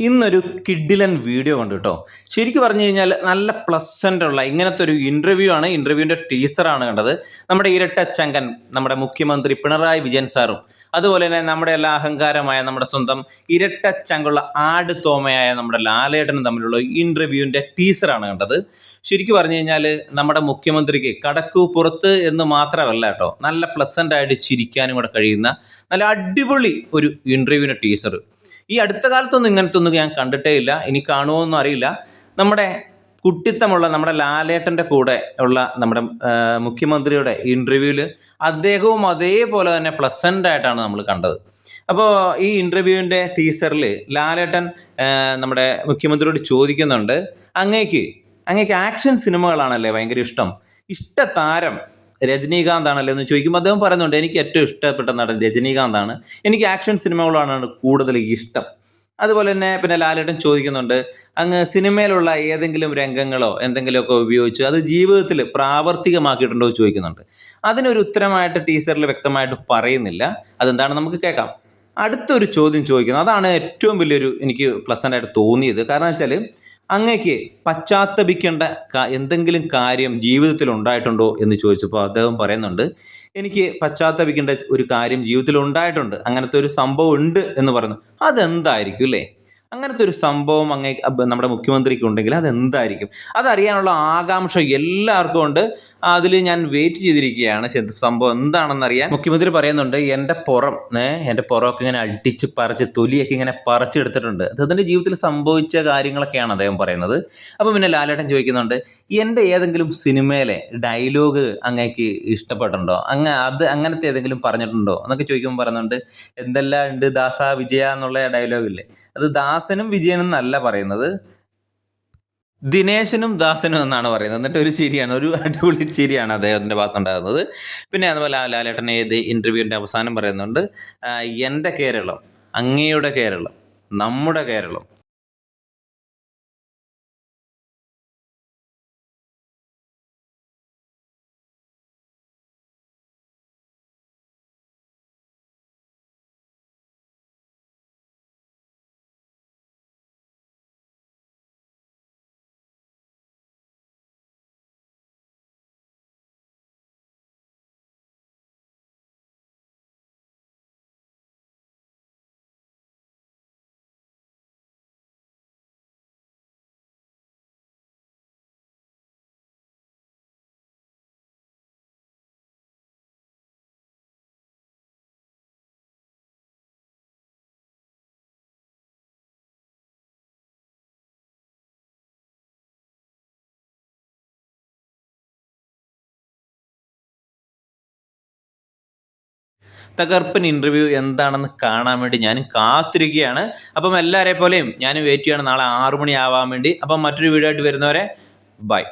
ഇന്നൊരു കിഡിലൻ വീഡിയോ കണ്ടു കേട്ടോ. ശരിക്കും പറഞ്ഞു കഴിഞ്ഞാൽ നല്ല പ്ലസൻ്റ് ഉള്ള ഇങ്ങനത്തെ ഒരു ഇൻ്റർവ്യൂ ആണ്. ഇൻ്റർവ്യൂവിൻ്റെ ടീസറാണ് കണ്ടത്. നമ്മുടെ ഇരട്ടച്ചങ്കൻ നമ്മുടെ മുഖ്യമന്ത്രി പിണറായി വിജയൻ സാറും അതുപോലെ തന്നെ നമ്മുടെ എല്ലാ അഹങ്കാരമായ നമ്മുടെ സ്വന്തം ഇരട്ടച്ചങ്കുള്ള ആട് തോമയായ നമ്മുടെ ലാലേട്ടനും തമ്മിലുള്ള ഇൻ്റർവ്യൂവിൻ്റെ ടീസറാണ് കണ്ടത്. ശരിക്കും പറഞ്ഞു കഴിഞ്ഞാൽ നമ്മുടെ മുഖ്യമന്ത്രിക്ക് കടക്കു പുറത്ത് എന്ന് മാത്രമല്ല കേട്ടോ, നല്ല പ്ലസൻ്റ് ആയിട്ട് ചിരിക്കാനും കൂടെ കഴിയുന്ന നല്ല അടിപൊളി ഒരു ഇൻ്റർവ്യൂവിൻ്റെ ടീസർ. ഈ അടുത്ത കാലത്തൊന്നും ഇങ്ങനത്തെ ഒന്നും ഞാൻ കണ്ടിട്ടേ ഇല്ല. ഇനി കാണുമോയെന്നും അറിയില്ല. നമ്മുടെ കുട്ടിത്തമുള്ള നമ്മുടെ ലാലേട്ടൻ്റെ കൂടെ ഉള്ള നമ്മുടെ മുഖ്യമന്ത്രിയുടെ ഇൻ്റർവ്യൂവിൽ അദ്ദേഹവും അതേപോലെ തന്നെ പ്ലസൻ്റ് ആയിട്ടാണ് നമ്മൾ കണ്ടത്. അപ്പോൾ ഈ ഇൻ്റർവ്യൂവിൻ്റെ ടീസറിൽ ലാലേട്ടൻ നമ്മുടെ മുഖ്യമന്ത്രിയോട് ചോദിക്കുന്നുണ്ട്, അങ്ങേക്ക് ആക്ഷൻ സിനിമകളാണല്ലേ ഭയങ്കര ഇഷ്ടതാരം രജനീകാന്ത് ആണല്ലോ എന്ന് ചോദിക്കുമ്പോൾ അദ്ദേഹം പറയുന്നുണ്ട്, എനിക്ക് ഏറ്റവും ഇഷ്ടപ്പെട്ട നടൻ രജനീകാന്താണ്, എനിക്ക് ആക്ഷൻ സിനിമകളാണ് കൂടുതൽ ഇഷ്ടം. അതുപോലെ തന്നെ പിന്നെ ലാലേട്ടൻ ചോദിക്കുന്നുണ്ട്, അങ്ങ് സിനിമയിലുള്ള ഏതെങ്കിലും രംഗങ്ങളോ എന്തെങ്കിലുമൊക്കെ ഉപയോഗിച്ച് അത് ജീവിതത്തിൽ പ്രാവർത്തികമാക്കിയിട്ടുണ്ടോ എന്ന് ചോദിക്കുന്നുണ്ട്. അതിനൊരു ഉത്തരമായിട്ട് ടീസറിൽ വ്യക്തമായിട്ട് പറയുന്നില്ല. അതെന്താണ് നമുക്ക് കേൾക്കാം. അടുത്തൊരു ചോദ്യം ചോദിക്കുന്നത്, അതാണ് ഏറ്റവും വലിയൊരു എനിക്ക് പ്ലസൻ്റ് ആയിട്ട് തോന്നിയത്. കാരണം വെച്ചാൽ അങ്ങേക്ക് പശ്ചാത്തപിക്കേണ്ട എന്തെങ്കിലും കാര്യം ജീവിതത്തിൽ ഉണ്ടായിട്ടുണ്ടോ എന്ന് ചോദിച്ചപ്പോൾ അദ്ദേഹം പറയുന്നുണ്ട്, എനിക്ക് പശ്ചാത്തപിക്കേണ്ട ഒരു കാര്യം ജീവിതത്തിൽ ഉണ്ടായിട്ടുണ്ട്, അങ്ങനത്തെ ഒരു സംഭവം ഉണ്ട് എന്ന് പറയുന്നു. അതെന്തായിരിക്കും അല്ലേ? അങ്ങനത്തെ ഒരു സംഭവം നമ്മുടെ മുഖ്യമന്ത്രിക്ക് ഉണ്ടെങ്കിൽ അതെന്തായിരിക്കും? അതറിയാനുള്ള ആകാംക്ഷ എല്ലാവർക്കും ഉണ്ട്. അതിൽ ഞാൻ വെയിറ്റ് ചെയ്തിരിക്കുകയാണ് സംഭവം എന്താണെന്നറിയാൻ. മുഖ്യമന്ത്രി പറയുന്നുണ്ട്, എൻ്റെ പുറമൊക്കെ ഇങ്ങനെ അടിച്ച് പറിച്ച് തൊലിയൊക്കെ ഇങ്ങനെ പറിച്ചെടുത്തിട്ടുണ്ട്. അദ്ദേഹത്തിൻ്റെ ജീവിതത്തിൽ സംഭവിച്ച കാര്യങ്ങളൊക്കെയാണ് അദ്ദേഹം പറയുന്നത്. അപ്പോൾ പിന്നെ ലാലേട്ടൻ ചോദിക്കുന്നുണ്ട്, എൻ്റെ ഏതെങ്കിലും സിനിമയിലെ ഡയലോഗ് അങ്ങേക്ക് ഇഷ്ടപ്പെട്ടിട്ടുണ്ടോ, അങ്ങനത്തെ ഏതെങ്കിലും പറഞ്ഞിട്ടുണ്ടോ എന്നൊക്കെ ചോദിക്കുമ്പോൾ പറയുന്നുണ്ട്, എന്തെല്ലാം ഉണ്ട് ദാസാ വിജയ എന്നുള്ള ഡയലോഗില്ലേ, അത് ദാസനും വിജയനും എന്നല്ല പറയുന്നത്, ദിനേശനും ദാസനും എന്നാണ് പറയുന്നത്. എന്നിട്ട് ഒരു ചിരിയാണ്, ഒരു അടിപൊളി ചിരിയാണ് അദ്ദേഹത്തിൻ്റെ ഭാഗത്തുണ്ടാകുന്നത്. പിന്നെ അതുപോലെ ലാലേട്ടൻ ഏത് ഇൻ്റർവ്യൂവിൻ്റെ അവസാനം പറയുന്നുണ്ട്, എൻ്റെ കേരളം, അങ്ങയുടെ കേരളം, നമ്മുടെ കേരളം. തകർപ്പൻ ഇൻ്റർവ്യൂ എന്താണെന്ന് കാണാൻ വേണ്ടി ഞാനും കാത്തിരിക്കുകയാണ്. അപ്പം എല്ലാവരെ പോലെയും ഞാനും വെയിറ്റ് ചെയ്യണം നാളെ 6 മണി ആവാൻ വേണ്ടി. അപ്പം മറ്റൊരു വീഡിയോ ആയിട്ട് വരുന്നവരെ ബൈ.